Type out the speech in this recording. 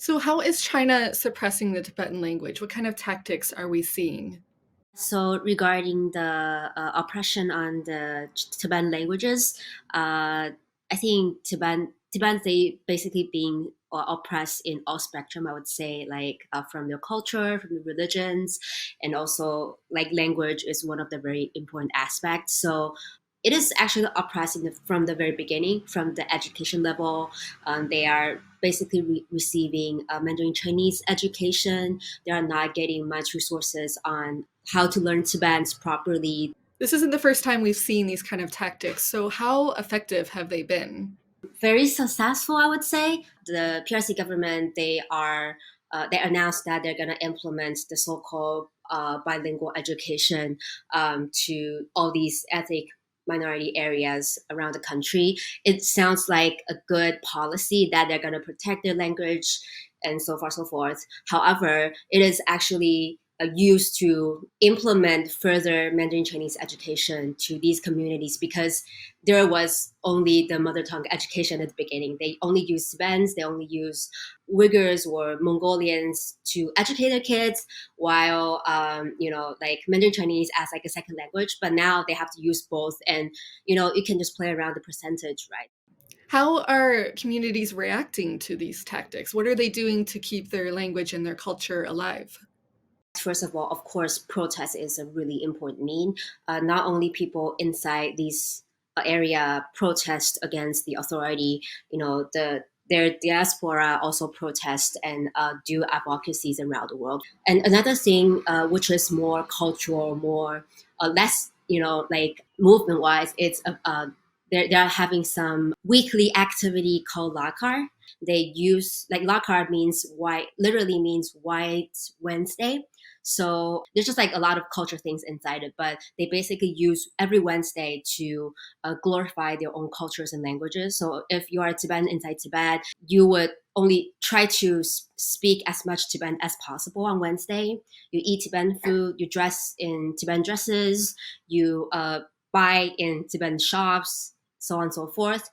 So, how is China suppressing the Tibetan language? What kind of tactics are we seeing? So regarding the oppression on the Tibetan languages, I think Tibetan they basically being oppressed in all spectrum. I would say like from their culture, from the religions, and also like language is one of the very important aspects. So it is actually oppressing from the very beginning, from the education level. They are basically receiving Mandarin Chinese education. They are not getting much resources on how to learn Tibetan properly. This isn't the first time we've seen these kind of tactics. So, how effective have they been? Very successful, I would say. The PRC government they announced that they're going to implement the so-called bilingual education to all these ethnic minority areas around the country. It sounds like a good policy that they're going to protect their language and so far so forth. However, it is actually used to implement further Mandarin Chinese education to these communities because there was only the mother tongue education at the beginning. They only use Tibetans, they only use Uyghurs or Mongolians to educate their kids, while like Mandarin Chinese as like a second language. But now they have to use both, and you can just play around the percentage, right? How are communities reacting to these tactics? What are they doing to keep their language and their culture alive? First of all, of course, protest is a really important mean. Not only people inside these area protest against the authority, their diaspora also protest and do advocacies around the world. And another thing, which is more cultural, more less, like movement wise, it's they're having some weekly activity called Lakar. They use like Lakar means white, literally means White Wednesday. So there's just like a lot of culture things inside it, but they basically use every Wednesday to glorify their own cultures and languages. So if you are a Tibetan inside Tibet, you would only try to speak as much Tibetan as possible on Wednesday. You eat Tibetan food, you dress in Tibetan dresses, you buy in Tibetan shops, so on and so forth.